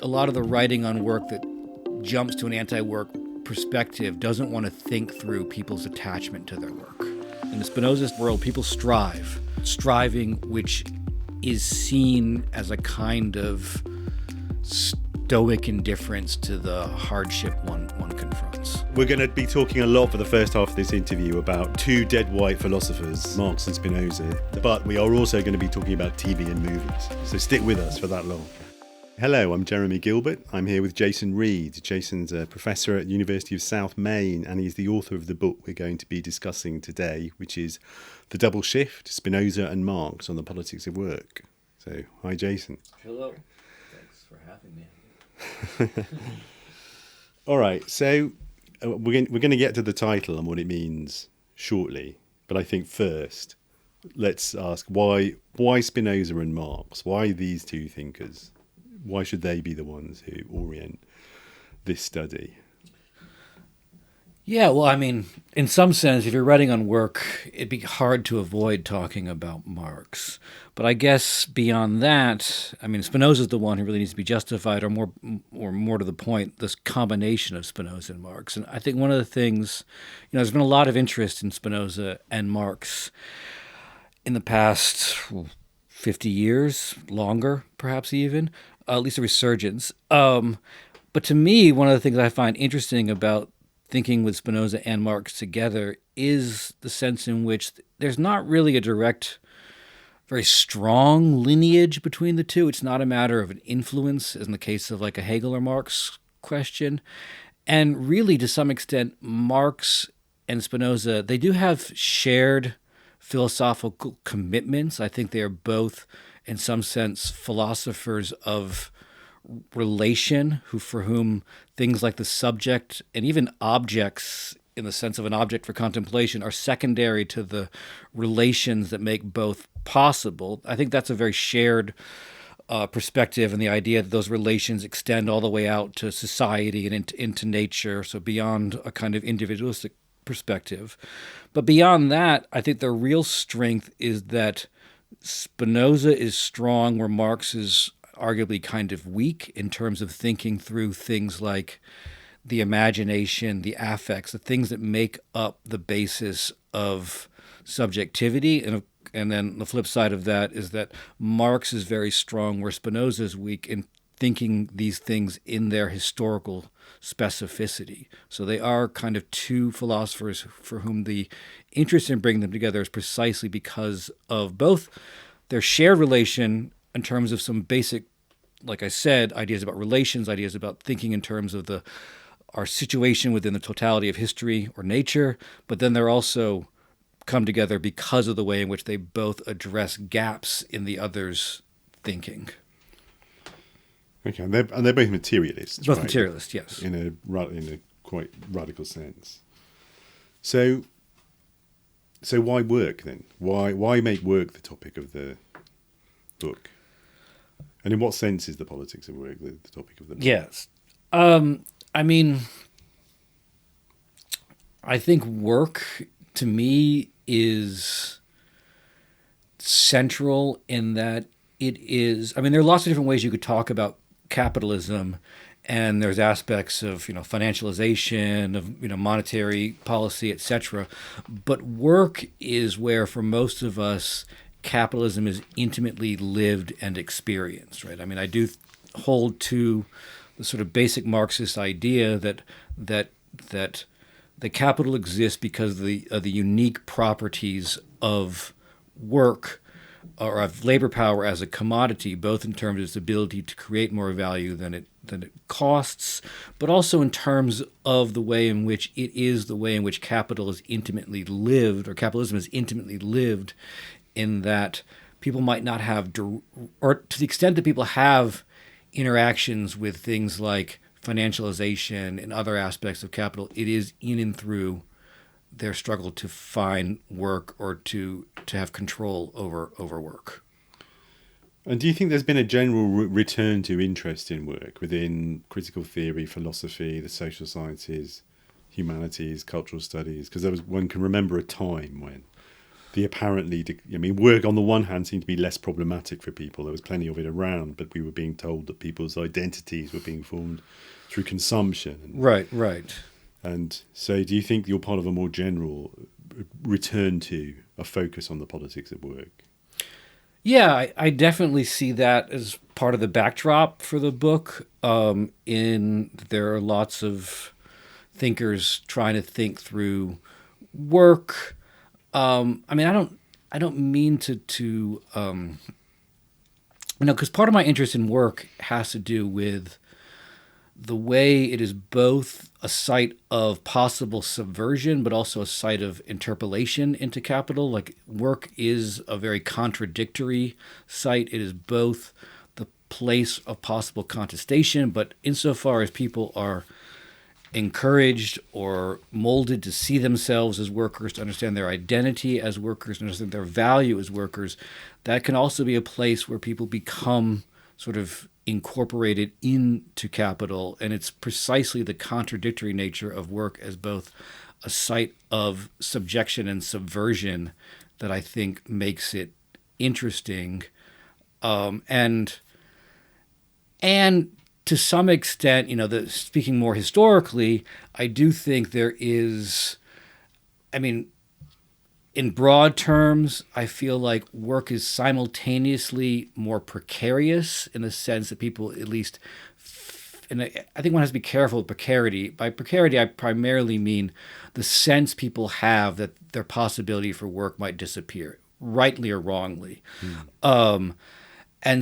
a lot of the writing on work that jumps to an anti-work perspective doesn't want to think through people's attachment to their work. In the Spinozist world, people strive, striving which is seen as a kind of stoic indifference to the hardship one confronts. We're going to be talking a lot for the first half of this interview about two dead white philosophers, Marx and Spinoza, but we are also going to be talking about TV and movies, so stick with us for that long. Hello, I'm Jeremy Gilbert. I'm here with Jason Reed. Jason's a professor at University of South Maine, and he's the author of the book we're going to be discussing today, which is The Double Shift, Spinoza and Marx on the Politics of Work. So, hi Jason. Hello. Thanks for having me. All right, so we're going to get to the title and what it means shortly, but I think first let's ask why Spinoza and Marx? Why these two thinkers? Why should they be the ones who orient this study? Yeah, well, I mean, in some sense, if you're writing on work, it'd be hard to avoid talking about Marx. But I guess beyond that, I mean, Spinoza's the one who really needs to be justified, or more to the point, this combination of Spinoza and Marx. And I think one of the things, there's been a lot of interest in Spinoza and Marx in the past 50 years, longer, perhaps even, at least a resurgence. But to me, one of the things I find interesting about thinking with Spinoza and Marx together is the sense in which there's not really a direct, very strong lineage between the two. It's not a matter of an influence, as in the case of like a Hegel or Marx question. And really, to some extent, Marx and Spinoza, they do have shared philosophical commitments. I think they are both, in some sense, philosophers of relation, for whom things like the subject and even objects, in the sense of an object for contemplation, are secondary to the relations that make both possible. I think that's a very shared perspective, and the idea that those relations extend all the way out to society and into nature, so beyond a kind of individualistic perspective. But beyond that, I think the real strength is that Spinoza is strong where Marx is arguably kind of weak in terms of thinking through things like the imagination, the affects, the things that make up the basis of subjectivity. And then the flip side of that is that Marx is very strong where Spinoza is weak in thinking these things in their historical specificity. So they are kind of two philosophers for whom the interest in bringing them together is precisely because of both their shared relation in terms of some basic, like I said, ideas about relations, ideas about thinking in terms of our situation within the totality of history or nature, but then they're also come together because of the way in which they both address gaps in the other's thinking. Okay, and they're both materialists. Both right? Materialists, yes. In a quite radical sense. So why work then? Why make work the topic of the book? And in what sense is the politics of work the topic of the book? Yes. I mean, I think work to me is central in that it is, I mean, there are lots of different ways you could talk about capitalism, and there's aspects of, financialization, of, monetary policy, etc. But work is where, for most of us, capitalism is intimately lived and experienced, right? I mean, I do hold to the sort of basic Marxist idea that the capital exists because of the unique properties of work or of labor power as a commodity, both in terms of its ability to create more value than it costs, but also in terms of the way in which it is the way in which capital is intimately lived, or capitalism is intimately lived, in that people might not have, or to the extent that people have interactions with things like financialization and other aspects of capital, it is in and through their struggle to find work or to have control over work. And do you think there's been a general return to interest in work within critical theory, philosophy, the social sciences, humanities, cultural studies? Because one can remember a time when the apparently, I mean, work on the one hand seemed to be less problematic for people. There was plenty of it around, but we were being told that people's identities were being formed through consumption. Right, right. And so do you think you're part of a more general return to a focus on the politics of work? Yeah, I definitely see that as part of the backdrop for the book. There are lots of thinkers trying to think through work. I mean, I don't mean to because part of my interest in work has to do with the way it is both a site of possible subversion, but also a site of interpolation into capital. Like, work is a very contradictory site. It is both the place of possible contestation, but insofar as people are encouraged or molded to see themselves as workers, to understand their identity as workers, to understand their value as workers, that can also be a place where people become sort of incorporated into capital. And it's precisely the contradictory nature of work as both a site of subjection and subversion that I think makes it interesting. And to some extent, speaking more historically, I do think there is, I mean, in broad terms, I feel like work is simultaneously more precarious in the sense that people, at least, and I think one has to be careful with precarity. By precarity, I primarily mean the sense people have that their possibility for work might disappear, rightly or wrongly. And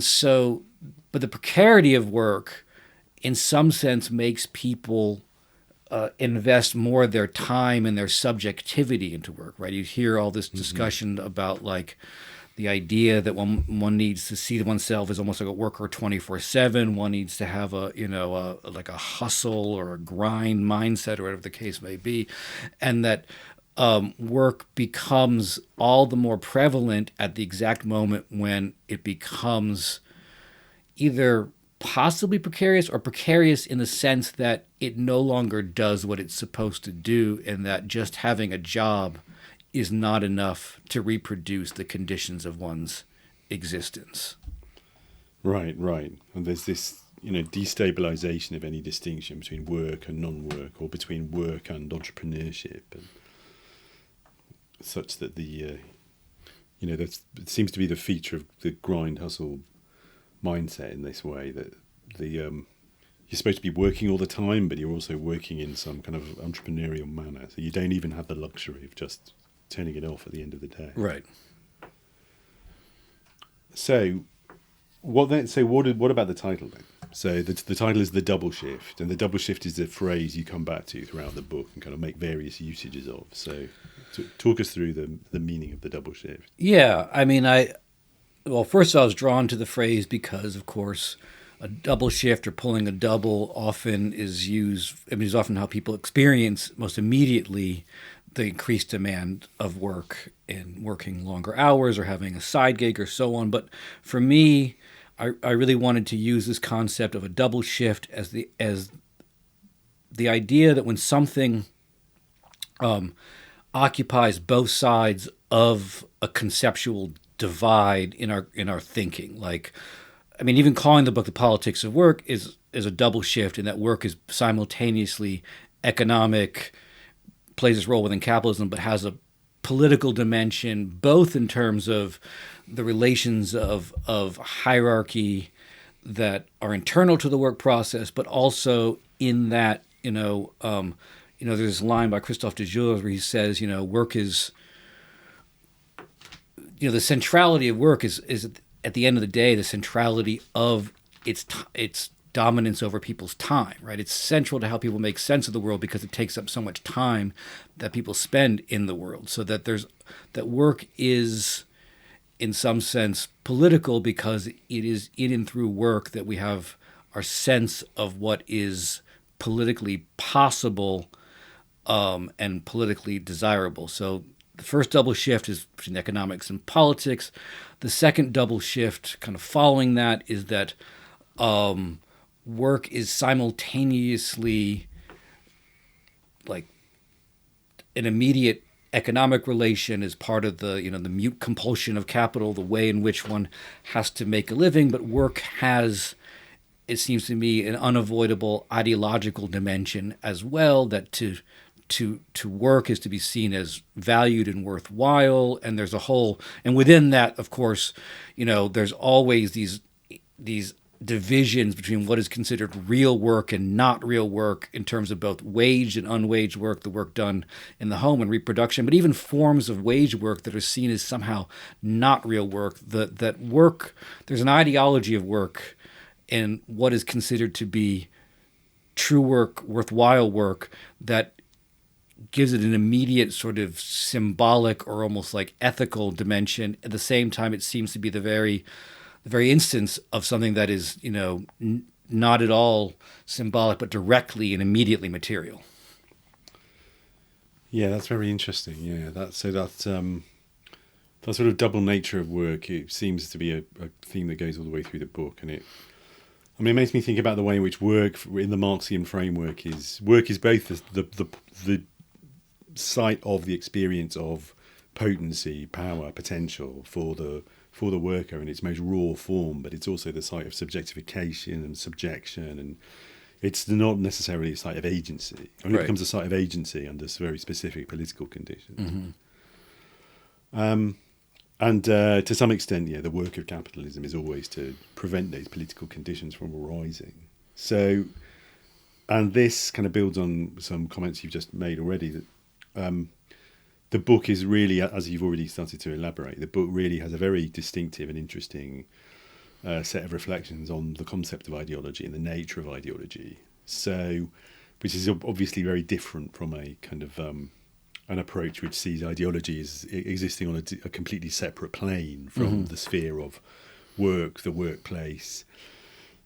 so, but the precarity of work, in some sense, makes people invest more of their time and their subjectivity into work, right? You hear all this discussion about like the idea that one needs to see oneself as almost like a worker 24/7. One needs to have like a hustle or a grind mindset or whatever the case may be, and that work becomes all the more prevalent at the exact moment when it becomes either possibly precarious or precarious in the sense that it no longer does what it's supposed to do, and that just having a job is not enough to reproduce the conditions of one's existence. Right. And there's this, destabilization of any distinction between work and non-work, or between work and entrepreneurship, and such that it seems to be the feature of the grind hustle mindset in this way, that you're supposed to be working all the time, but you're also working in some kind of entrepreneurial manner, so you don't even have the luxury of just turning it off at the end of the day. Right. So what about the title then? So the title is The Double Shift, and the double shift is a phrase you come back to throughout the book and kind of make various usages of. So talk us through the meaning of the double shift. Yeah, I mean, first I was drawn to the phrase because, of course, a double shift or pulling a double often is used, is often how people experience most immediately the increased demand of work and working longer hours or having a side gig or so on. But for me, I really wanted to use this concept of a double shift as the idea that when something occupies both sides of a conceptual divide in our thinking. Like, I mean, even calling the book The Politics of Work is a double shift in that work is simultaneously economic, plays its role within capitalism, but has a political dimension, both in terms of the relations of hierarchy that are internal to the work process, but also in that, there's this line by Christophe de Joux where he says, work is, the centrality of work is at the end of the day, the centrality of its dominance over people's time, right? It's central to how people make sense of the world because it takes up so much time that people spend in the world. So that that work is, in some sense, political because it is in and through work that we have our sense of what is politically possible and politically desirable. So the first double shift is between economics and politics. The second double shift, kind of following that, is that work is simultaneously like an immediate economic relation, is part of the the mute compulsion of capital, the way in which one has to make a living. But work has, it seems to me, an unavoidable ideological dimension as well, that to work is to be seen as valued and worthwhile. And there's a whole, and within that, of course, there's always these divisions between what is considered real work and not real work, in terms of both waged and unwaged work, the work done in the home and reproduction, but even forms of wage work that are seen as somehow not real work. That work, there's an ideology of work and what is considered to be true work, worthwhile work, that gives it an immediate sort of symbolic or almost like ethical dimension. At the same time, it seems to be the very instance of something that is, not at all symbolic, but directly and immediately material. Yeah, that's very interesting. Yeah, that sort of double nature of work, it seems to be a theme that goes all the way through the book, and it makes me think about the way in which work in the Marxian framework is both the site of the experience of potency, power, potential for the worker in its most raw form, but it's also the site of subjectification and subjection, and it's not necessarily a site of agency. It becomes a site of agency under very specific political conditions. And to some extent, the work of capitalism is always to prevent those political conditions from arising. So, and this kind of builds on some comments you've just made already, that the book is really, as you've already started to elaborate, the book really has a very distinctive and interesting set of reflections on the concept of ideology and the nature of ideology. So, which is obviously very different from a kind of an approach which sees ideology as existing on a completely separate plane from the sphere of work, the workplace,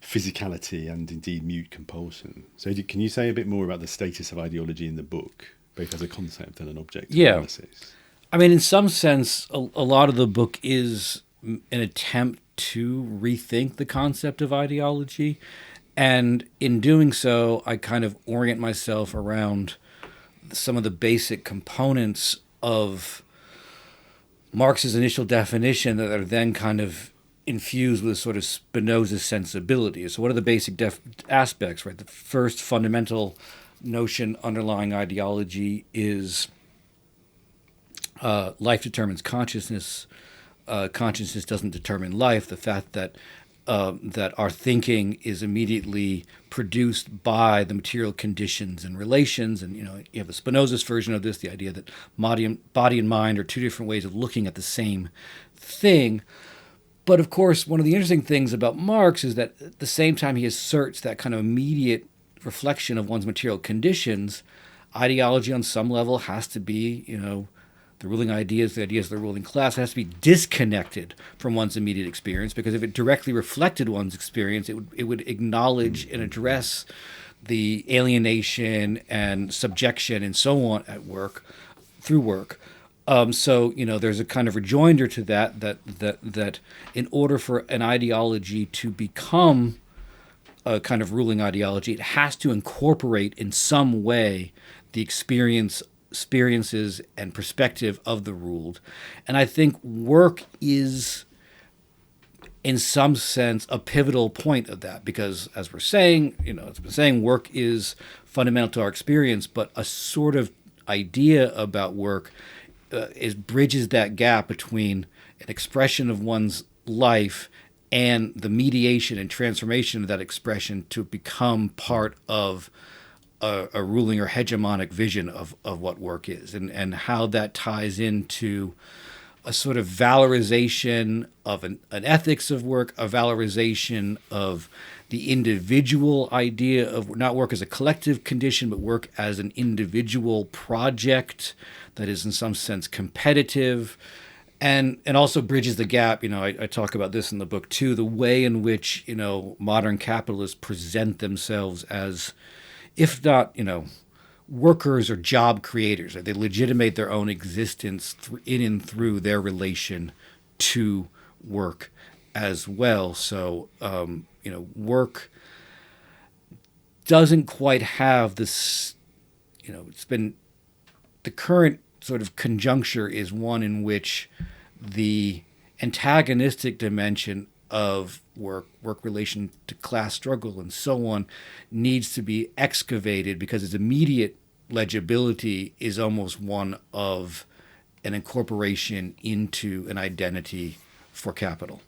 physicality, and indeed mute compulsion. So can you say a bit more about the status of ideology in the book, both as a concept and an object of analysis? In some sense, a lot of the book is an attempt to rethink the concept of ideology. And in doing so, I kind of orient myself around some of the basic components of Marx's initial definition that are then kind of infused with sort of Spinoza's sensibility. So what are the basic aspects, right? The first fundamental notion underlying ideology is life determines consciousness. Consciousness doesn't determine life. The fact that our thinking is immediately produced by the material conditions and relations. And, you have a Spinoza's version of this, the idea that body and mind are two different ways of looking at the same thing. But of course, one of the interesting things about Marx is that at the same time he asserts that kind of immediate reflection of one's material conditions, ideology on some level has to be, the ruling ideas, the ideas of the ruling class, has to be disconnected from one's immediate experience, because if it directly reflected one's experience, it would acknowledge and address the alienation and subjection and so on at work, through work. So there's a kind of rejoinder to that in order for an ideology to become a kind of ruling ideology, it has to incorporate in some way the experiences and perspective of the ruled. And I think work is, in some sense, a pivotal point of that, because as we're saying, it's been saying, work is fundamental to our experience, but a sort of idea about work bridges that gap between an expression of one's life and the mediation and transformation of that expression to become part of a ruling or hegemonic vision of what work is, and how that ties into a sort of valorization of an ethics of work, a valorization of the individual idea of not work as a collective condition, but work as an individual project that is in some sense competitive, and also bridges the gap. I talk about this in the book too, the way in which, modern capitalists present themselves as, if not, workers or job creators. They legitimate their own existence in and through their relation to work as well. So, work doesn't quite have this, it's been, the current sort of conjuncture is one in which the antagonistic dimension of work relation to class struggle and so on, needs to be excavated because its immediate legibility is almost one of an incorporation into an identity for capital.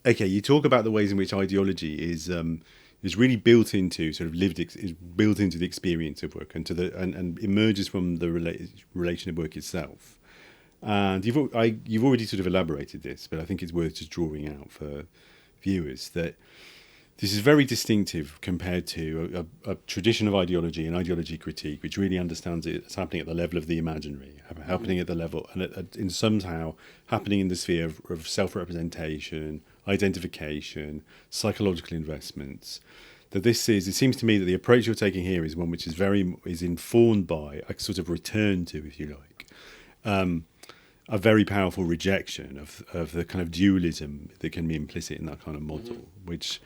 Okay, you talk about the ways in which ideology is really built into sort of is built into the experience of work and and emerges from the relation of work itself. And you've already sort of elaborated this, but I think it's worth just drawing out for viewers that this is very distinctive compared to a tradition of ideology and ideology critique, which really understands it as happening at the level of the imaginary, happening at the level and somehow happening in the sphere of self-representation, identification, psychological investments. That it seems to me that the approach you're taking here is one which is informed by a sort of return to, if you like, a very powerful rejection of the kind of dualism that can be implicit in that kind of model, which,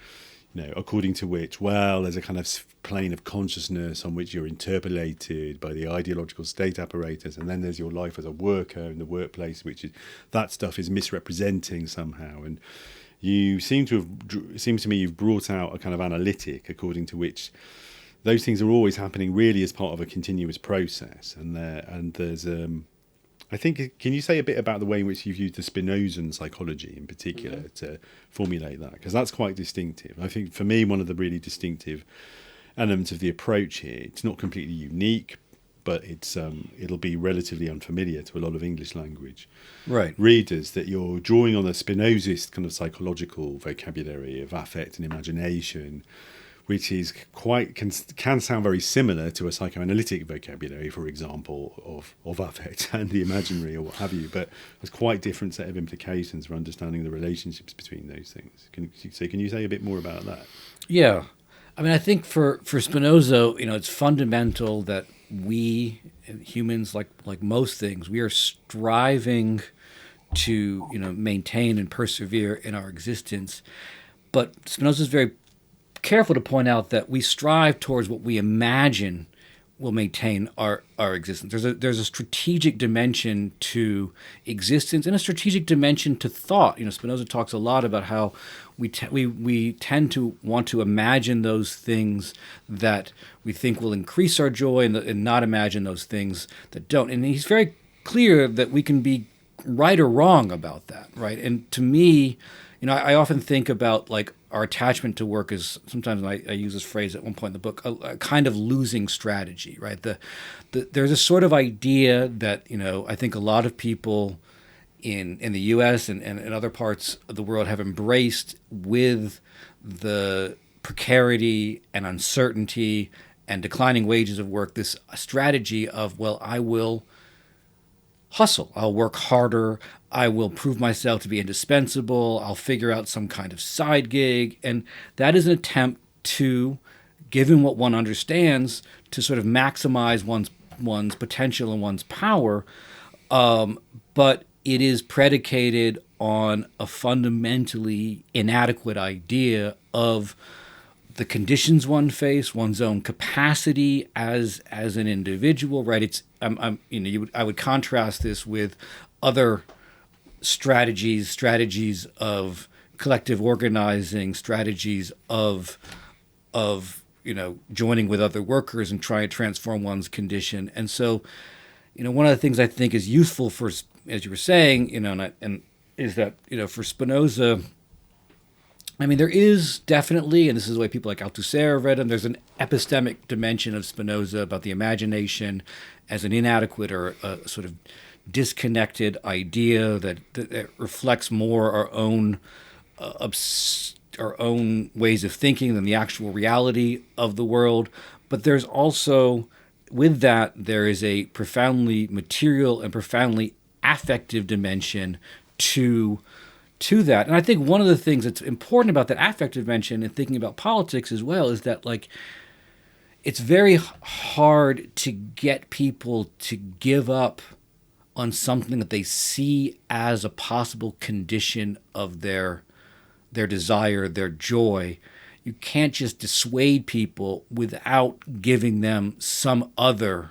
according to which, well, there's a kind of plane of consciousness on which you're interpolated by the ideological state apparatus, and then there's your life as a worker in the workplace, that stuff is misrepresenting somehow. And it seems to me you've brought out a kind of analytic according to which those things are always happening really as part of a continuous process, and there's I think, can you say a bit about the way in which you've used the Spinozan psychology in particular to formulate that? Because that's quite distinctive. I think for me, one of the really distinctive elements of the approach here, it's not completely unique, but it'll be relatively unfamiliar to a lot of English language readers, that you're drawing on a Spinozist kind of psychological vocabulary of affect and imagination, which is can sound very similar to a psychoanalytic vocabulary, for example, of affect and the imaginary or what have you, but there's quite different set of implications for understanding the relationships between those things. Can you say a bit more about that? Yeah. I mean, I think for Spinoza, it's fundamental that we humans, like most things, we are striving to, maintain and persevere in our existence. But Spinoza is very careful to point out that we strive towards what we imagine will maintain our existence. There's a strategic dimension to existence and a strategic dimension to thought. Spinoza talks a lot about how we tend to want to imagine those things that we think will increase our joy and not imagine those things that don't. And he's very clear that we can be right or wrong about that, right? And to me, I often think about our attachment to work is, sometimes I use this phrase at one point in the book, a kind of losing strategy, right? There's a sort of idea that, I think a lot of people in the U.S. and in other parts of the world have embraced with the precarity and uncertainty and declining wages of work, this strategy of, well, I will hustle. I'll work harder. I will prove myself to be indispensable. I'll figure out some kind of side gig. And that is an attempt to, given what one understands, to sort of maximize one's potential and one's power. But it is predicated on a fundamentally inadequate idea of the conditions one face, one's own capacity as an individual, right? I would contrast this with other strategies of collective organizing, strategies of joining with other workers and trying to transform one's condition. And so, one of the things I think is useful for, as you were saying, is that for Spinoza, I mean, there is definitely, and this is the way people like Althusser read him, there's an epistemic dimension of Spinoza about the imagination as an inadequate or a sort of disconnected idea that reflects more our own ways of thinking than the actual reality of the world. But there's also, with that, there is a profoundly material and profoundly affective dimension to that. And I think one of the things that's important about that affective dimension and thinking about politics as well is that, it's very hard to get people to give up on something that they see as a possible condition of their desire, their joy. You can't just dissuade people without giving them some other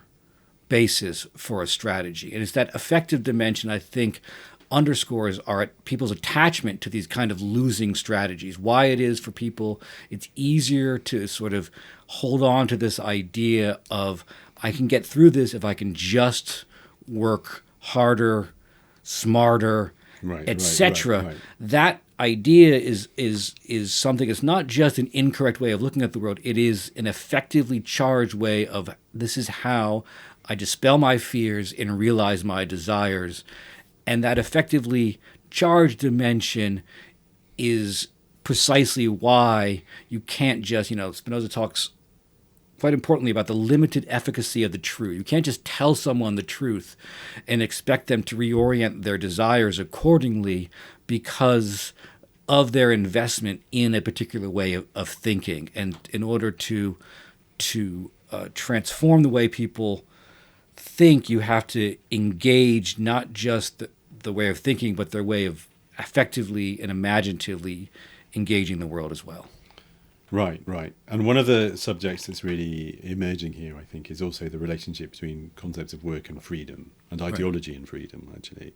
basis for a strategy. And it's that affective dimension, I think, underscores people's attachment to these kind of losing strategies. Why it is for people, it's easier to sort of hold on to this idea of, I can get through this if I can just work harder, smarter, etc. Right. That idea is something that's not just an incorrect way of looking at the world. It is an effectively charged way of, this is how I dispel my fears and realize my desires. And that effectively charged dimension is precisely why you can't just, Spinoza talks quite importantly about the limited efficacy of the truth. You can't just tell someone the truth and expect them to reorient their desires accordingly because of their investment in a particular way of thinking. And in order to transform the way people think, you have to engage not just the way of thinking, but their way of effectively and imaginatively engaging the world as well. Right. And one of the subjects that's really emerging here, I think, is also the relationship between concepts of work and freedom, and ideology and freedom, actually,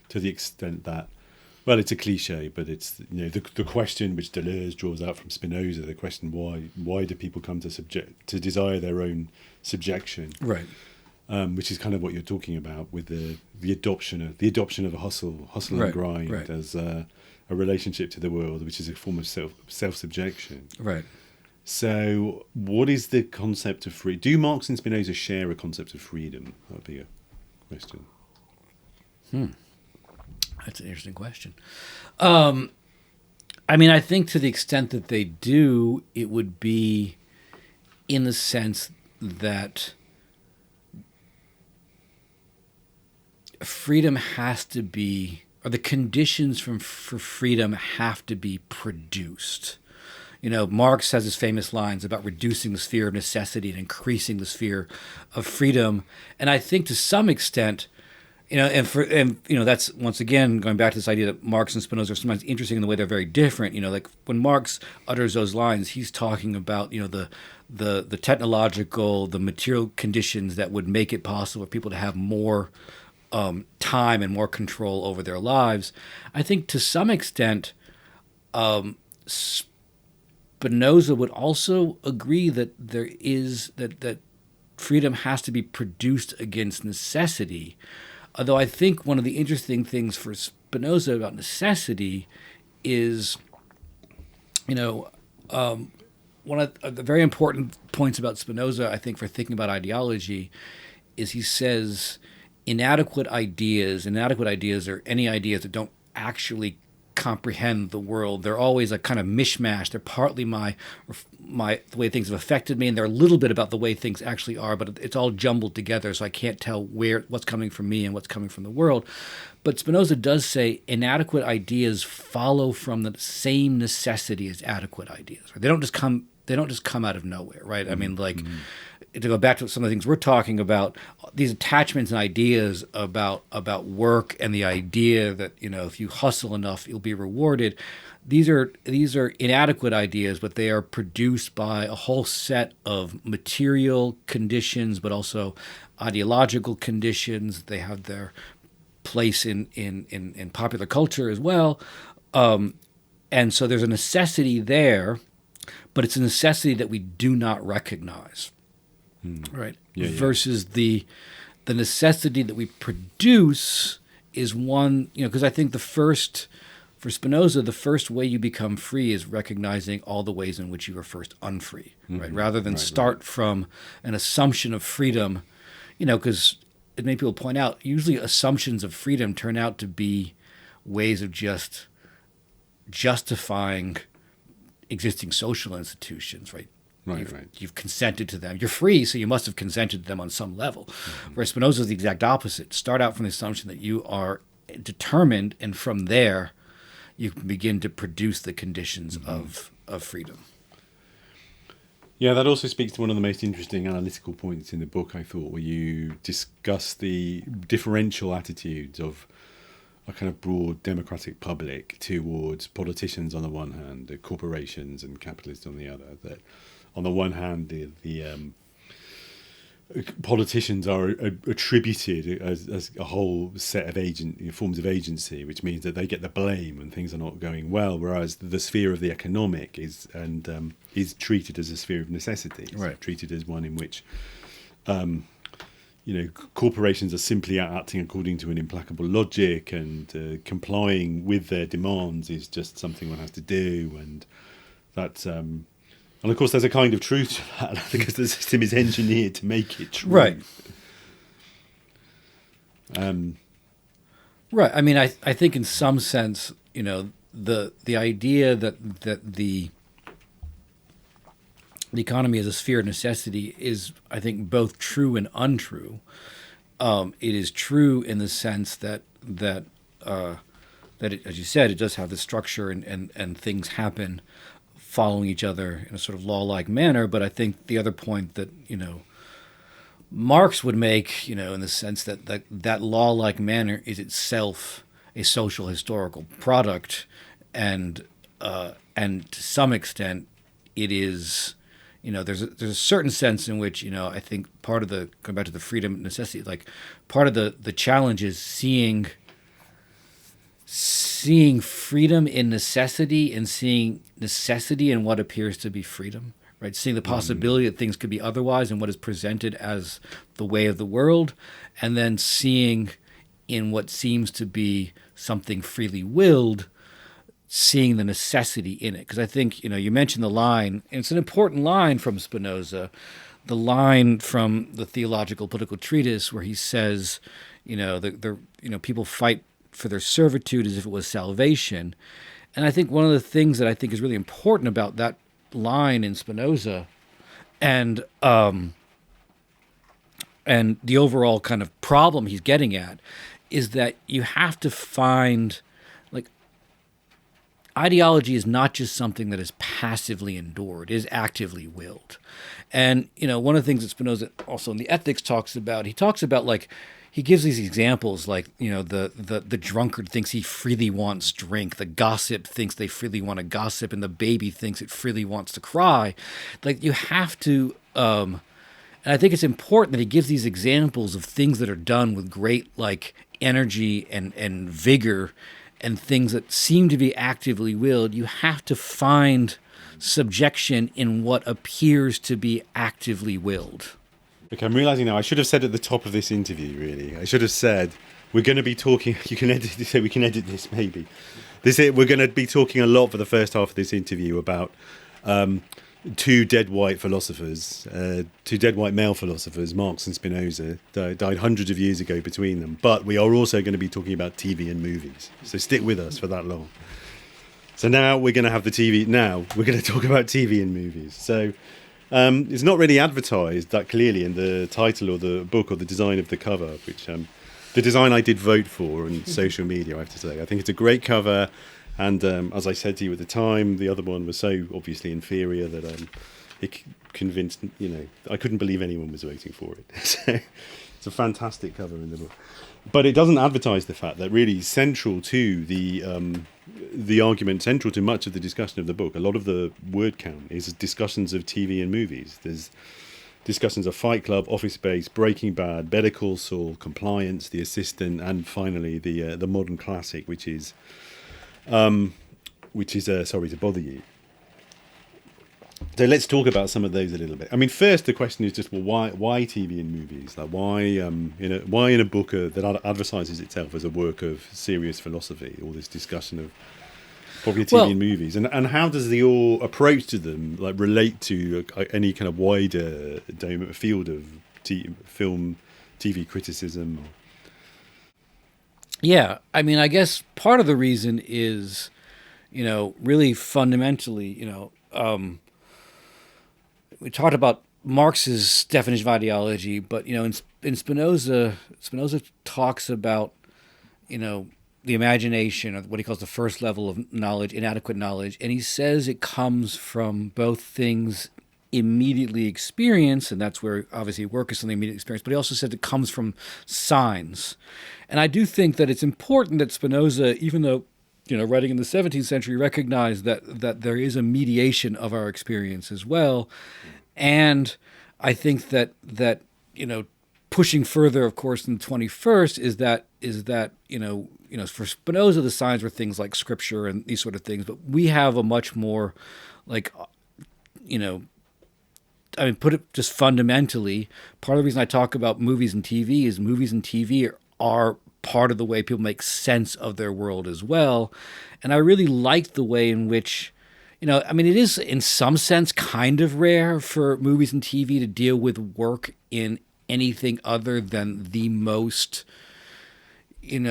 to the extent that, well, it's a cliche, but it's, the question which Deleuze draws out from Spinoza, the question why do people come to desire their own subjection, right? Which is kind of what you're talking about with the adoption of a hustle and grind as a relationship to the world, which is a form of self-subjection. Right. So what is the concept of freedom? Do Marx and Spinoza share a concept of freedom? That would be a question. That's an interesting question. I think to the extent that they do, it would be in the sense that freedom has to be, or the conditions for freedom have to be produced. Marx has his famous lines about reducing the sphere of necessity and increasing the sphere of freedom. And I think to some extent, that's once again going back to this idea that Marx and Spinoza are sometimes interesting in the way they're very different. Like when Marx utters those lines, he's talking about the technological, the material conditions that would make it possible for people to have more time and more control over their lives. I think to some extent, Spinoza would also agree that there is that freedom has to be produced against necessity. Although I think one of the interesting things for Spinoza about necessity is, one of the very important points about Spinoza, I think, for thinking about ideology, is he says inadequate ideas are any ideas that don't actually comprehend the world. They're always a kind of mishmash. They're partly the way things have affected me, and they're a little bit about the way things actually are, but it's all jumbled together, so I can't tell what's coming from me and what's coming from the world. But Spinoza does say inadequate ideas follow from the same necessity as adequate ideas. Right? They don't just come out of nowhere, right? To go back to some of the things we're talking about, these attachments and ideas about work and the idea that if you hustle enough you'll be rewarded. These are inadequate ideas, but they are produced by a whole set of material conditions, but also ideological conditions. They have their place in popular culture as well, and so there's a necessity there, but it's a necessity that we do not recognize. Right. Versus the necessity that we produce is one, because I think for Spinoza, the first way you become free is recognizing all the ways in which you were first unfree, right? Rather than start from an assumption of freedom, because as many people point out, usually assumptions of freedom turn out to be ways of just justifying existing social institutions, right? You've consented to them. You're free, so you must have consented to them on some level. Whereas Spinoza is the exact opposite. Start out from the assumption that you are determined, and from there, you can begin to produce the conditions of freedom. Yeah, that also speaks to one of the most interesting analytical points in the book, I thought, where you discuss the differential attitudes of a kind of broad democratic public towards politicians on the one hand, the corporations and capitalists on the other. That on the one hand, politicians are attributed as a whole set of forms of agency, which means that they get the blame when things are not going well, whereas the sphere of the economic is treated as a sphere of necessity. It's Right. treated as one in which corporations are simply acting according to an implacable logic, and complying with their demands is just something one has to do, and that's and of course there's a kind of truth to that because the system is engineered to make it true. Right. Right. I mean, I think in some sense, the idea that the economy as a sphere of necessity is, I think, both true and untrue. It is true in the sense that it, as you said, it does have the structure and things happen following each other in a sort of law-like manner. But I think the other point that Marx would make, in the sense that law-like manner is itself a social historical product, and to some extent it is. There's a certain sense in which I think part of going back to the freedom necessity, like part of the challenge is seeing freedom in necessity and seeing necessity in what appears to be freedom, right? Seeing the possibility that things could be otherwise and what is presented as the way of the world, and then seeing in what seems to be something freely willed, seeing the necessity in it. Because I think, you mentioned the line, and it's an important line from Spinoza, the line from the Theological Political Treatise where he says, people fight for their servitude as if it was salvation. And I think one of the things that I think is really important about that line in Spinoza and the overall kind of problem he's getting at is that you have to find, like, ideology is not just something that is passively endured, it is actively willed. And, one of the things that Spinoza also in the Ethics talks about, he gives these examples like, the drunkard thinks he freely wants drink, the gossip thinks they freely want to gossip, and the baby thinks it freely wants to cry. Like, you have to, and I think it's important that he gives these examples of things that are done with great, like, energy and vigor, and things that seem to be actively willed. You have to find subjection in what appears to be actively willed. Okay, I'm realising now I should have said at the top of this interview, really. I should have said, we're going to be talking, you can edit this, we can edit this maybe. We're going to be talking a lot for the first half of this interview about two dead white philosophers, two dead white male philosophers, Marx and Spinoza, died hundreds of years ago between them. But we are also going to be talking about TV and movies. So stick with us for that long. So now we're going to have the TV. Now we're going to talk about TV and movies. So it's not really advertised that clearly in the title or the book or the design of the cover, which the design I did vote for on social media, I have to say. I think it's a great cover. And as I said to you at the time, the other one was so obviously inferior that it convinced, I couldn't believe anyone was voting for it. So it's a fantastic cover in the book. But it doesn't advertise the fact that really central to the argument, central to much of the discussion of the book, a lot of the word count is discussions of TV and movies. There's discussions of Fight Club, Office Space, Breaking Bad, Better Call Saul, Compliance, The Assistant, and finally the modern classic, which is Sorry to Bother You. So let's talk about some of those a little bit. I mean, first the question is just, well, why TV and movies? Like, why in a book that advertises itself as a work of serious philosophy, all this discussion of popular TV and movies, and how does your approach to them like relate to any kind of wider field of film, TV criticism? Yeah, I mean, I guess part of the reason is, really fundamentally, we talked about Marx's definition of ideology, but, in Spinoza talks about, the imagination, or what he calls the first level of knowledge, inadequate knowledge, and he says it comes from both things immediately experienced, and that's where obviously work is something immediately experienced, but he also said it comes from signs. And I do think that it's important that Spinoza, even though, writing in the 17th century, recognized that there is a mediation of our experience as well. And I think that pushing further, of course, in the 21st is that for Spinoza, the signs were things like scripture and these sort of things, but we have a much more like, put it just fundamentally, part of the reason I talk about movies and TV is movies and TV are part of the way people make sense of their world as well. And I really like the way in which, it is in some sense kind of rare for movies and TV to deal with work in anything other than the most, if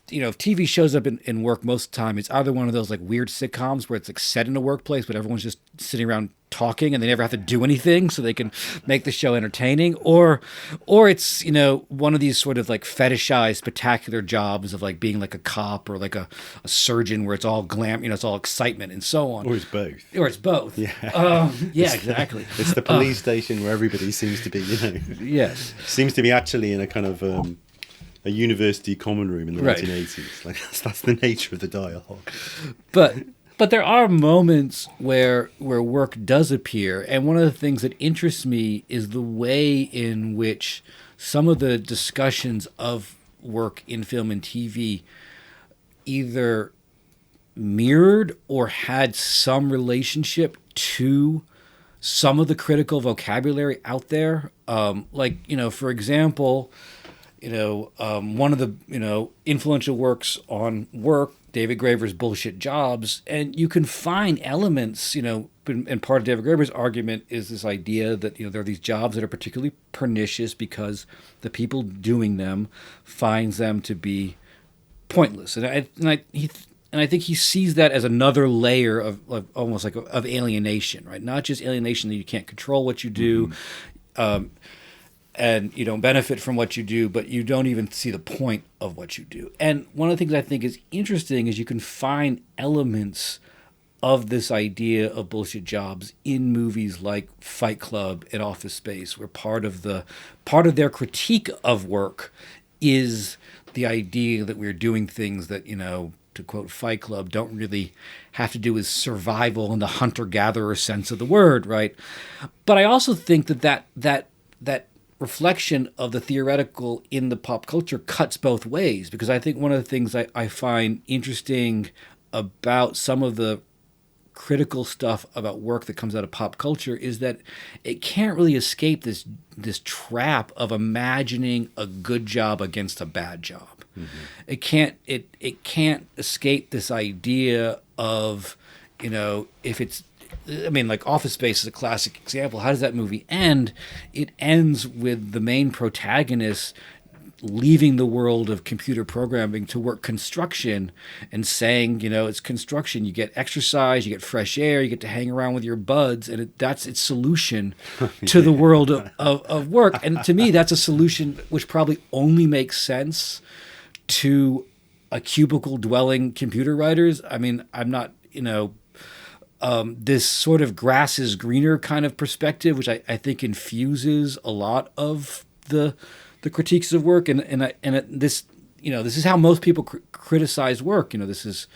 TV shows up in work most of the time, it's either one of those like weird sitcoms where it's like set in a workplace, but everyone's just sitting around talking and they never have to do anything so they can make the show entertaining, or it's one of these sort of like fetishized spectacular jobs of like being like a cop or like a surgeon where it's all glam, it's all excitement and so on, or it's both. Yeah, exactly. It's the police station where everybody seems to be yes, seems to be actually in a kind of a university common room in the 1980s. Like that's the nature of the dialogue. But there are moments where work does appear, and one of the things that interests me is the way in which some of the discussions of work in film and TV either mirrored or had some relationship to some of the critical vocabulary out there. For example, one of the, influential works on work, David Graeber's Bullshit Jobs, and you can find elements, and part of David Graeber's argument is this idea that, there are these jobs that are particularly pernicious because the people doing them finds them to be pointless. And I think he sees that as another layer of almost like of alienation, right? Not just alienation that you can't control what you do, and you don't benefit from what you do, but you don't even see the point of what you do. And one of the things I think is interesting is you can find elements of this idea of bullshit jobs in movies like Fight Club and Office Space, where part of their critique of work is the idea that we're doing things that, to quote Fight Club, don't really have to do with survival in the hunter-gatherer sense of the word, right? But I also think that reflection of the theoretical in the pop culture cuts both ways, because I think one of the things I find interesting about some of the critical stuff about work that comes out of pop culture is that it can't really escape this trap of imagining a good job against a bad job. Mm-hmm. It can't escape this idea of, if it's, like Office Space is a classic example. How does that movie end? It ends with the main protagonist leaving the world of computer programming to work construction and saying, it's construction. You get exercise, you get fresh air, you get to hang around with your buds, and that's its solution to the world of work. And to me, that's a solution which probably only makes sense to a cubicle-dwelling computer writers. I'm not, this sort of grass is greener kind of perspective, which I think infuses a lot of the critiques of work, this is how most people criticize work. This is,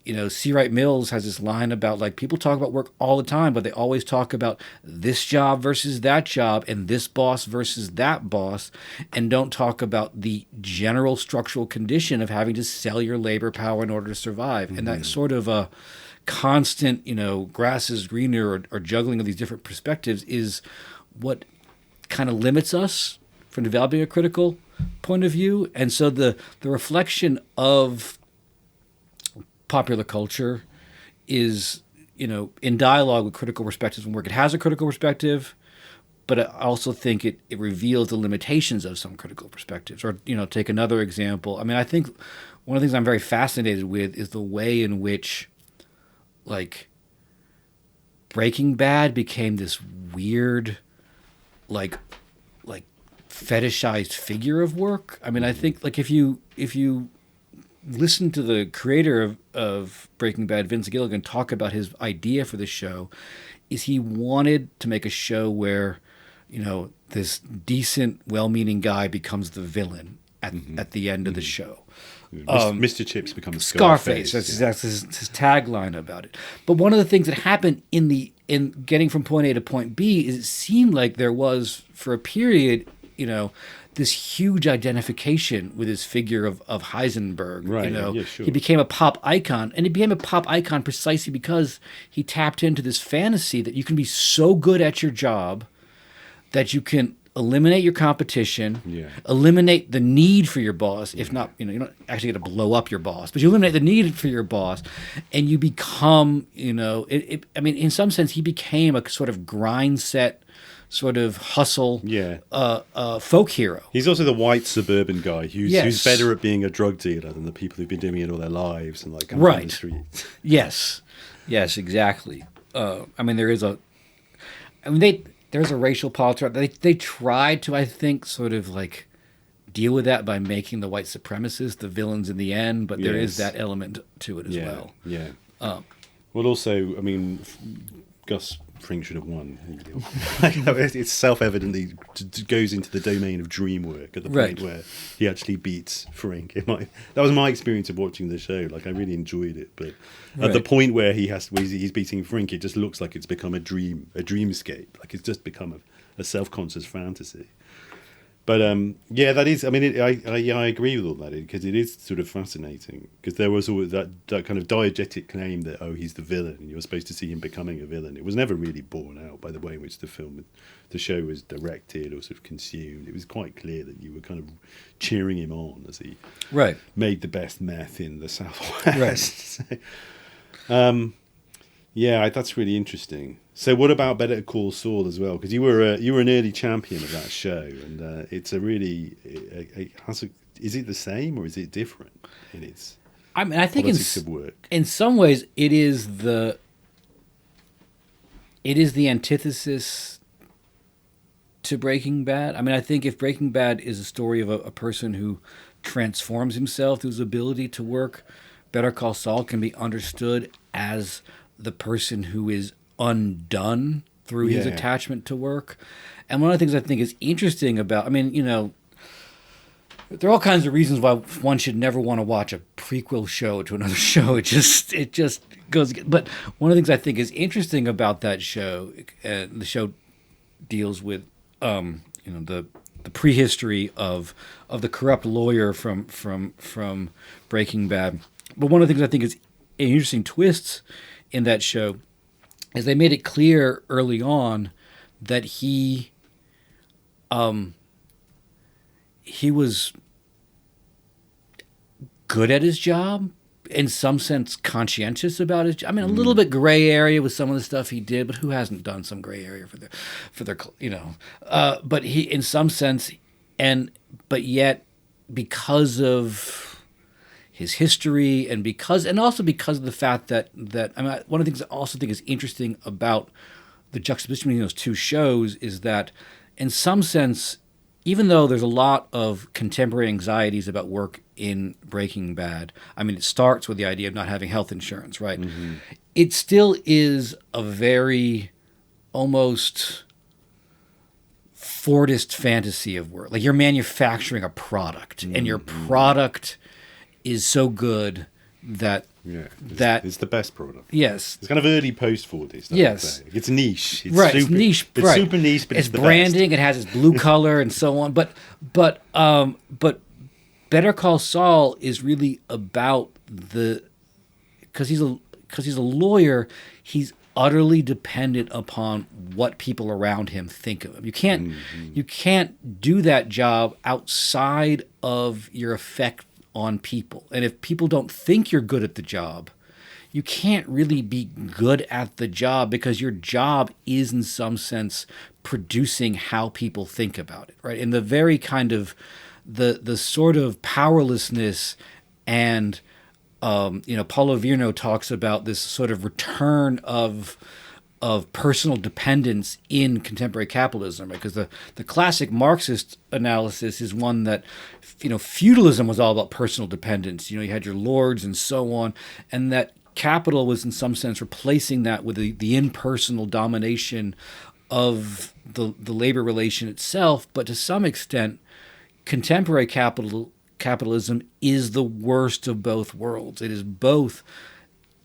C. Wright Mills has this line about like people talk about work all the time, but they always talk about this job versus that job and this boss versus that boss, and don't talk about the general structural condition of having to sell your labor power in order to survive. Mm-hmm. And that sort of a constant, grass is greener or juggling of these different perspectives is what kind of limits us from developing a critical point of view. And so the reflection of popular culture is, in dialogue with critical perspectives and work. It has a critical perspective, but I also think it reveals the limitations of some critical perspectives. Or, take another example. I think one of the things I'm very fascinated with is the way in which, like, Breaking Bad became this weird, like fetishized figure of work. I think like if you listen to the creator of Breaking Bad, Vince Gilligan, talk about his idea for the show, is he wanted to make a show where, this decent, well-meaning guy becomes the villain at the end of the show. Mr. Chips becomes Scarface. That's his tagline about it. But one of the things that happened in the in getting from point A to point B is it seemed like there was, for a period, this huge identification with his figure of Heisenberg. Right, yeah, sure. He became a pop icon, and he became a pop icon precisely because he tapped into this fantasy that you can be so good at your job that you can eliminate your competition, eliminate the need for your boss. If not, you don't actually get to blow up your boss, but you eliminate the need for your boss, and you become, in some sense, he became a sort of grind set, sort of hustle, folk hero. He's also the white suburban guy who's better at being a drug dealer than the people who've been doing it all their lives and like come from the streets. Yes, exactly. There's a racial politics. They tried to, I think, sort of like deal with that by making the white supremacists the villains in the end, but there is that element to it as well. Yeah. Well, also, Gus Fring should have won. It's self-evidently goes into the domain of dream work at the point where he actually beats Fring. That was my experience of watching the show. Like, I really enjoyed it, but at the point where he's beating Frink, it just looks like it's become a dreamscape. Like it's just become a self-conscious fantasy. But that is. I agree with all that because it is sort of fascinating. Because there was always that kind of diegetic claim that he's the villain, and you're supposed to see him becoming a villain. It was never really borne out by the way in which the show was directed or sort of consumed. It was quite clear that you were kind of cheering him on as he made the best meth in the Southwest. That's really interesting. So what about Better Call Saul as well? Because you were an early champion of that show, and it's a really is it the same or is it different in its I think politics of work? In some ways it is the antithesis to Breaking Bad. I think if Breaking Bad is a story of a person who transforms himself through his ability to work, Better Call Saul can be understood as the person who is undone through his attachment to work. And one of the things I think is interesting about, there are all kinds of reasons why one should never want to watch a prequel show to another show. It just goes. But one of the things I think is interesting about that show, the show deals with, the prehistory of the corrupt lawyer from Breaking Bad. But one of the things I think is an interesting twist in that show is they made it clear early on that he was good at his job, in some sense conscientious about his job. A little bit gray area with some of the stuff he did, but who hasn't done some gray area for their but he, in some sense, but yet because of his history and also because of the fact that one of the things I also think is interesting about the juxtaposition between those two shows is that in some sense, even though there's a lot of contemporary anxieties about work in Breaking Bad, it starts with the idea of not having health insurance, right? Mm-hmm. It still is a very almost Fordist fantasy of work. Like you're manufacturing a product, and your product is so good that it's the best product. Yes, it's kind of early post-Fordist. Yes, it's niche. It's right, it's niche. It's super niche, but it's the branding. best. It has its blue color and so on. But Better Call Saul is really about because he's a lawyer. He's utterly dependent upon what people around him think of him. You can't do that job outside of your effect on people. And if people don't think you're good at the job, you can't really be good at the job because your job is in some sense producing how people think about it, right? In the very kind of the sort of powerlessness and Paulo Virno talks about this sort of return of personal dependence in contemporary capitalism, right? Because the classic Marxist analysis is one that feudalism was all about personal dependence. You had your lords and so on, and that capital was in some sense replacing that with the impersonal domination of the labor relation itself. But to some extent, contemporary capitalism is the worst of both worlds. It is both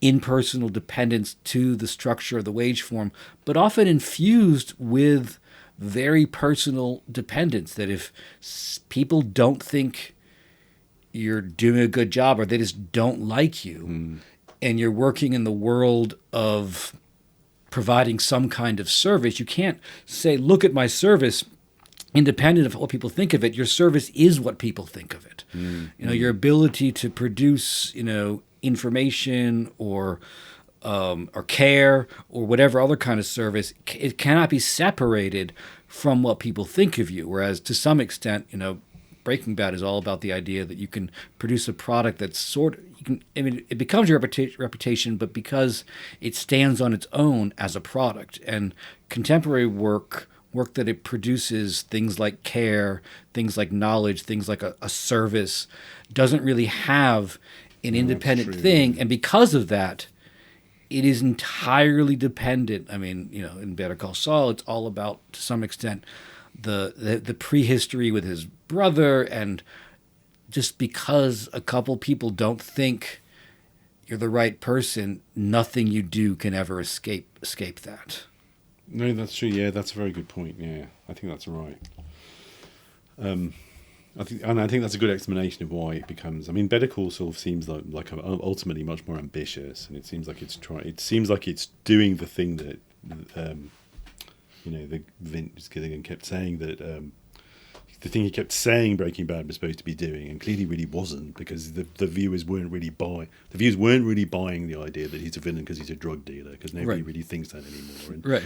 impersonal dependence to the structure of the wage form, but often infused with very personal dependence. That if people don't think you're doing a good job, or they just don't like you, and you're working in the world of providing some kind of service, you can't say, look at my service, independent of what people think of it. Your service is what people think of it. Your ability to produce, information or care or whatever other kind of service, it cannot be separated from what people think of you. Whereas to some extent, Breaking Bad is all about the idea that you can produce a product that's it becomes your reputation, but because it stands on its own as a product. And contemporary work that it produces, things like care, things like knowledge, things like a service, doesn't really have an independent thing. And because of that, it is entirely dependent. In Better Call Saul, it's all about, to some extent, the prehistory with his brother, and just because a couple people don't think you're the right person, nothing you do can ever escape that. No, that's true. Yeah, that's a very good point. Yeah, I think that's right. I think that's a good explanation of why it becomes. Better Call Saul seems like ultimately much more ambitious, and it seems like it's doing the thing that the Vince Gilligan kept saying that the thing he kept saying Breaking Bad was supposed to be doing, and clearly really wasn't, because the viewers weren't really buying the idea that he's a villain because he's a drug dealer, because nobody really thinks that anymore.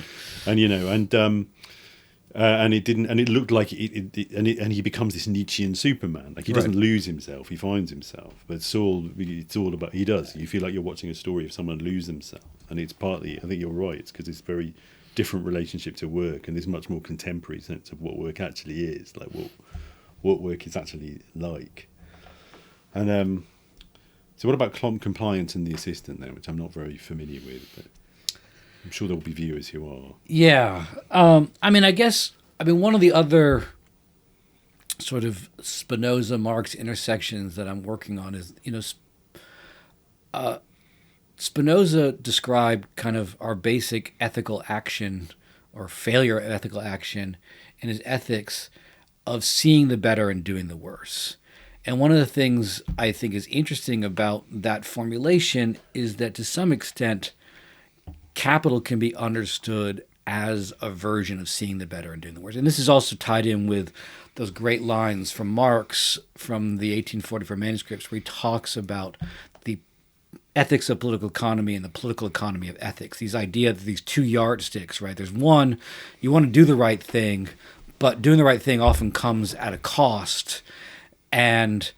And it didn't, and it looked like and he becomes this Nietzschean Superman. Like, he doesn't lose himself, he finds himself. But Saul, it's all about, he does. You feel like you're watching a story of someone lose themselves, and it's partly, I think you're right, it's because it's very different relationship to work, and this much more contemporary sense of what work actually is, like what work is actually like. And so what about compliance and the assistant then, which I'm not very familiar with, but I'm sure there will be viewers who are. Yeah. One of the other sort of Spinoza Marx intersections that I'm working on is, Spinoza described kind of our basic ethical action, or failure of ethical action, in his Ethics, of seeing the better and doing the worse. And one of the things I think is interesting about that formulation is that, to some extent, capital can be understood as a version of seeing the better and doing the worse. And this is also tied in with those great lines from Marx from the 1844 manuscripts, where he talks about the ethics of political economy and the political economy of ethics. These ideas, these two yardsticks, right? There's one, you want to do the right thing, but doing the right thing often comes at a cost. And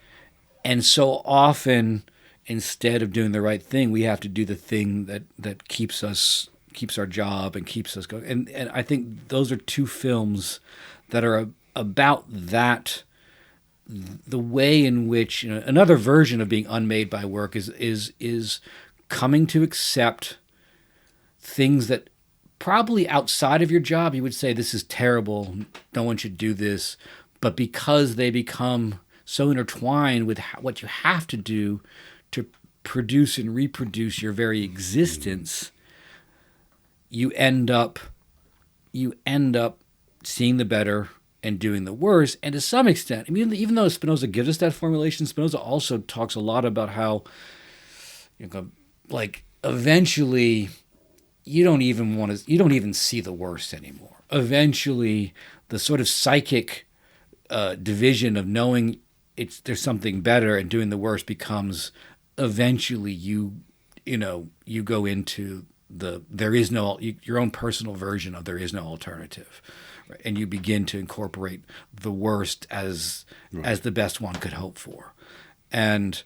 so often, instead of doing the right thing, we have to do the thing that keeps our job and keeps us going. And I think those are two films that are about that, the way in which, another version of being unmade by work is coming to accept things that probably outside of your job you would say, this is terrible, no one should do this, but because they become so intertwined with what you have to do to produce and reproduce your very existence, you end up seeing the better and doing the worse. And to some extent, even though Spinoza gives us that formulation, Spinoza also talks a lot about how, eventually you don't even see the worst anymore. Eventually, the sort of psychic division of knowing there's something better and doing the worst becomes, eventually you go into your own personal version of there is no alternative, right? And you begin to incorporate the worst as the best one could hope for, and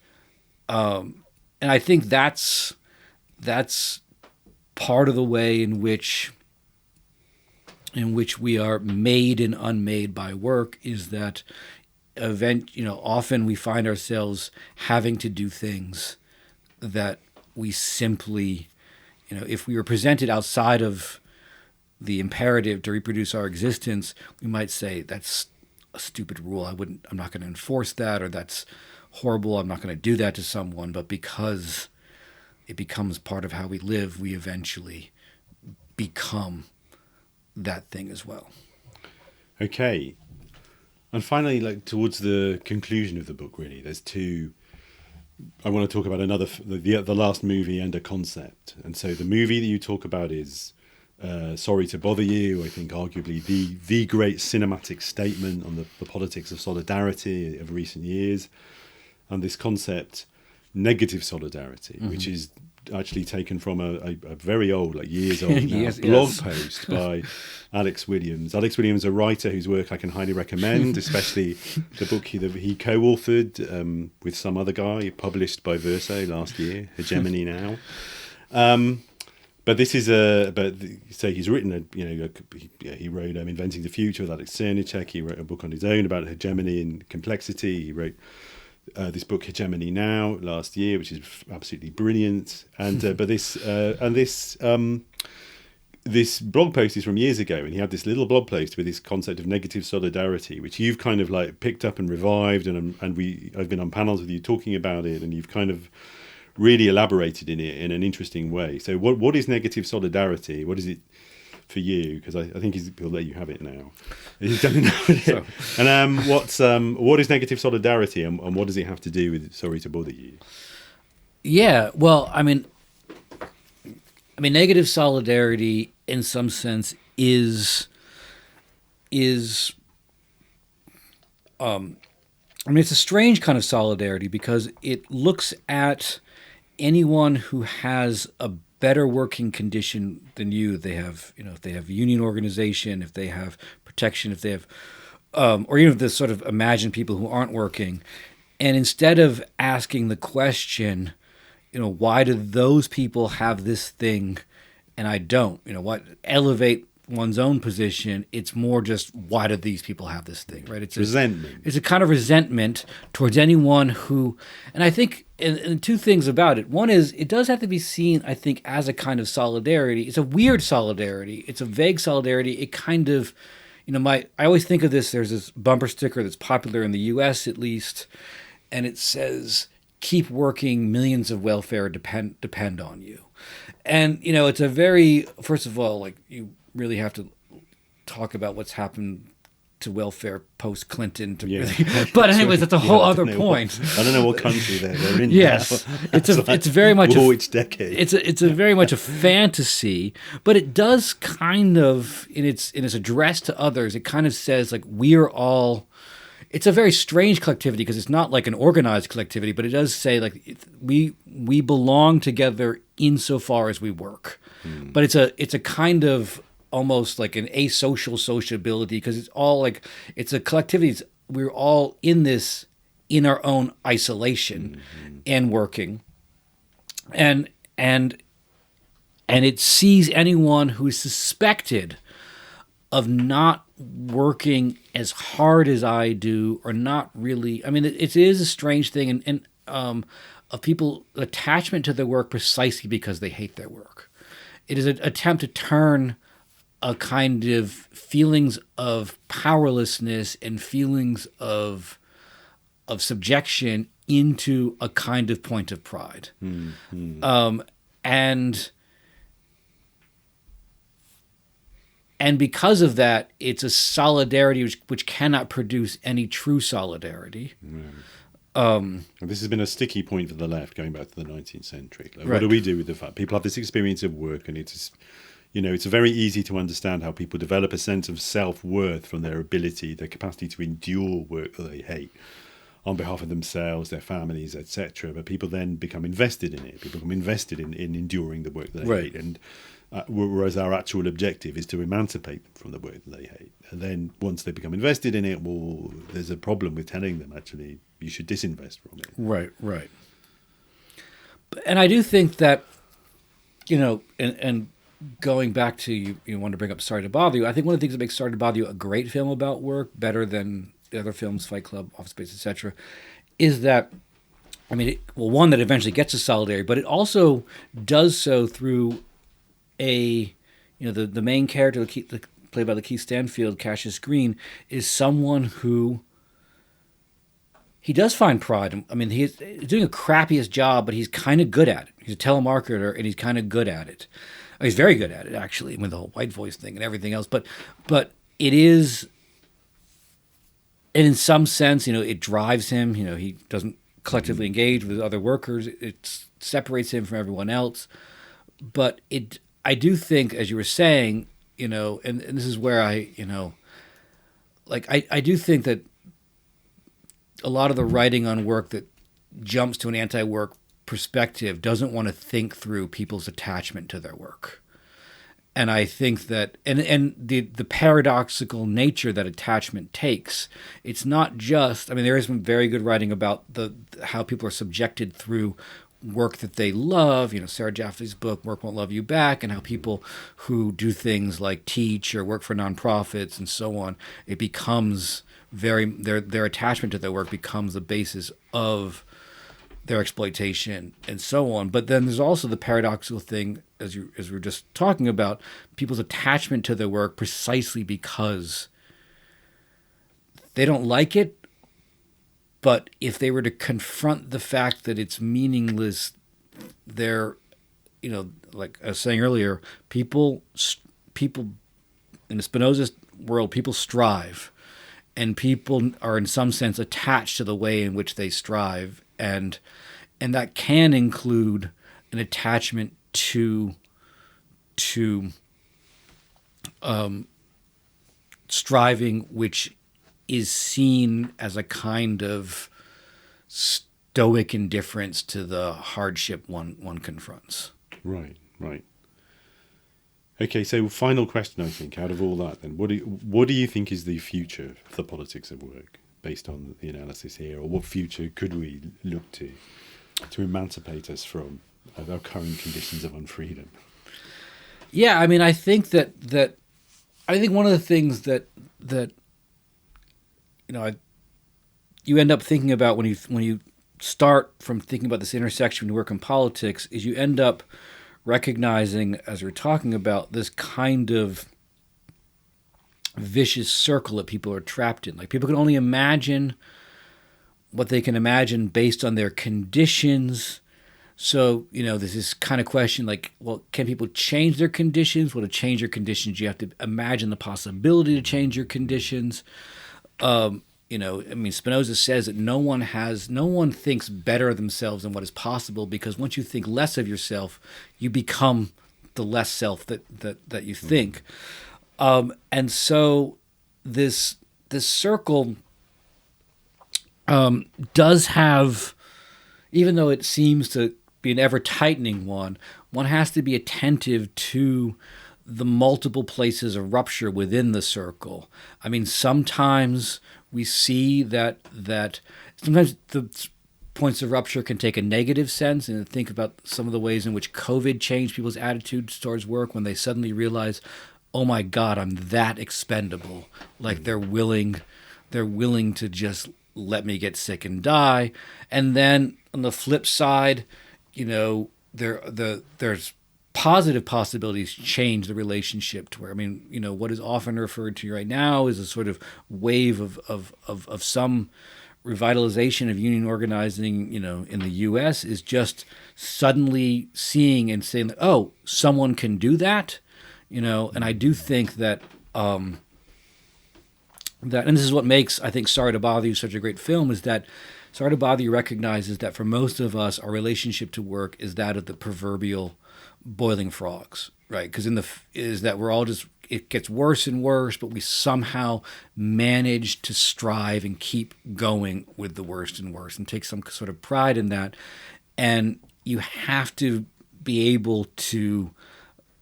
I think that's part of the way in which we are made and unmade by work, is that often we find ourselves having to do things that we simply, if we were presented outside of the imperative to reproduce our existence, we might say, that's a stupid rule. I'm not going to enforce that, or that's horrible, I'm not going to do that to someone. But because it becomes part of how we live, we eventually become that thing as well. Okay. And finally, like towards the conclusion of the book, really, there's two. I want to talk about the last movie and a concept. And so the movie that you talk about is Sorry to Bother You. I think arguably the great cinematic statement on the politics of solidarity of recent years, and this concept, negative solidarity, which is actually taken from a very old, like years old now, blog post by Alex Williams. Alex Williams, a writer whose work I can highly recommend, especially the book he co-authored with some other guy, published by Verso last year, Hegemony Now. But this is so he's written he wrote Inventing the Future with Alex Cernicek. He wrote a book on his own about hegemony and complexity. He wrote this book Hegemony Now last year, which is absolutely brilliant. And but this blog post is from years ago, and he had this little blog post with this concept of negative solidarity, which you've kind of like picked up and revived, and I've been on panels with you talking about it, and you've kind of really elaborated in it in an interesting way. So what is negative solidarity? What is it for you? Because I think he'll let you have it now. He's done enough with it. And what is negative solidarity, and what does it have to do with Sorry to Bother You? Yeah, well, I mean, negative solidarity in some sense is it's a strange kind of solidarity because it looks at anyone who has a better working condition than you. They have, if they have a union organization, if they have protection, if they have, or even if they sort of imagine people who aren't working. And instead of asking the question, why do those people have this thing and I don't, what elevate one's own position, it's more just why do these people have this thing, right? It's resentment. It's a kind of resentment towards anyone who, and I think, and two things about it. One is it does have to be seen, I think, as a kind of solidarity. It's a weird solidarity. It's a vague solidarity. It kind of, I always think of this. There's this bumper sticker that's popular in the U.S. at least, and it says, "Keep working. Millions of welfare depend on you." And it's a very, first of all, like you really have to talk about what's happened to welfare post Clinton. But anyways, that's a whole other point. I don't know what country they're in. Yes, now. it's very much which decade. It's a very much a fantasy, but it does kind of in its address to others. It kind of says like we're all. It's a very strange collectivity because it's not like an organized collectivity, but it does say like we belong together insofar as we work. But it's a kind of almost like an asocial sociability because it's all like it's a collectivity. We're all in this in our own isolation and working, and it sees anyone who is suspected of not working as hard as I do, or not really. I mean, it is a strange thing, and of people attachment to their work precisely because they hate their work. It is an attempt to turn a kind of feelings of powerlessness and feelings of subjection into a kind of point of pride, and because of that, it's a solidarity which cannot produce any true solidarity. This has been a sticky point for the left going back to the 19th century. Like, Right. What do we do with the fact people have this experience of work, and it's very easy to understand how people develop a sense of self-worth from their ability, their capacity to endure work that they hate on behalf of themselves, their families, etc. But people then become invested in it. People become invested in enduring the work that they Right. hate. And whereas our actual objective is to emancipate them from the work that they hate. And then once they become invested in it, well, there's a problem with telling them, actually, you should disinvest from it. Right. And I do think that, and going back to you want to bring up Sorry to Bother You, I think one of the things that makes Sorry to Bother You a great film about work, better than the other films, Fight Club, Office Space, etc., is that, one, that eventually gets to solidarity, but it also does so through the main character, played by Lakeith Stanfield, Cassius Green, is someone who he does find pride. I mean, he's doing a crappiest job, but he's kind of good at it. He's a telemarketer, and he's kind of good at it. He's very good at it, actually, with the whole white voice thing and everything else. But it is, and in some sense, it drives him. He doesn't collectively engage with other workers. It separates him from everyone else. But I do think, as you were saying, and this is where I do think that a lot of the writing on work that jumps to an anti-work perspective doesn't want to think through people's attachment to their work. And I think that, and the paradoxical nature that attachment takes, it's not just, there is some very good writing about how people are subjected through work that they love, Sarah Jaffe's book, Work Won't Love You Back, and how people who do things like teach or work for nonprofits and so on, it becomes their attachment to their work becomes the basis of their exploitation and so on. But then there's also the paradoxical thing, as we were just talking about, people's attachment to their work precisely because they don't like it. But if they were to confront the fact that it's meaningless, they're, like I was saying earlier, people in the Spinoza world, people strive, and people are in some sense attached to the way in which they strive, and that can include an attachment to striving, which is seen as a kind of stoic indifference to the hardship one confronts. Right. Okay, so final question, I think, out of all that then. What do you think is the future of the politics of work, based on the analysis here? Or what future could we look to emancipate us from our current conditions of unfreedom? Yeah, I think that I think one of the things that you end up thinking about when you start from thinking about this intersection when you work in politics is you end up recognizing, as we're talking about, this kind of vicious circle that people are trapped in. Like, people can only imagine what they can imagine based on their conditions. So, there's this kind of question like, well, can people change their conditions? Well, to change your conditions, you have to imagine the possibility to change your conditions. Spinoza says that no one thinks better of themselves than what is possible, because once you think less of yourself, you become the less self that you think. And so this circle does have, even though it seems to be an ever-tightening one has to be attentive to the multiple places of rupture within the circle. Sometimes we see that sometimes the points of rupture can take a negative sense, and think about some of the ways in which COVID changed people's attitudes towards work when they suddenly realize, oh my God, I'm that expendable. Like, they're willing to just let me get sick and die. And then on the flip side, there's positive possibilities change the relationship to where, what is often referred to right now is a sort of wave of some revitalization of union organizing, in the U.S. is just suddenly seeing and saying, oh, someone can do that, and I do think that, and this is what makes, I think, Sorry to Bother You such a great film, is that Sorry to Bother You recognizes that for most of us, our relationship to work is that of the proverbial boiling frogs, right? Because is that we're all just, it gets worse and worse, but we somehow manage to strive and keep going with the worst and worst, and take some sort of pride in that. And you have to be able to,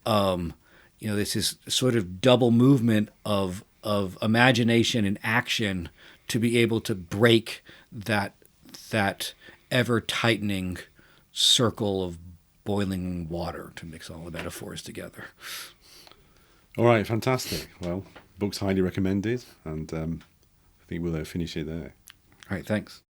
this is sort of double movement of imagination and action to be able to break that ever tightening circle of boiling water, to mix all the metaphors together. All right, fantastic. Well, book's highly recommended, and I think we'll finish it there. All right, thanks.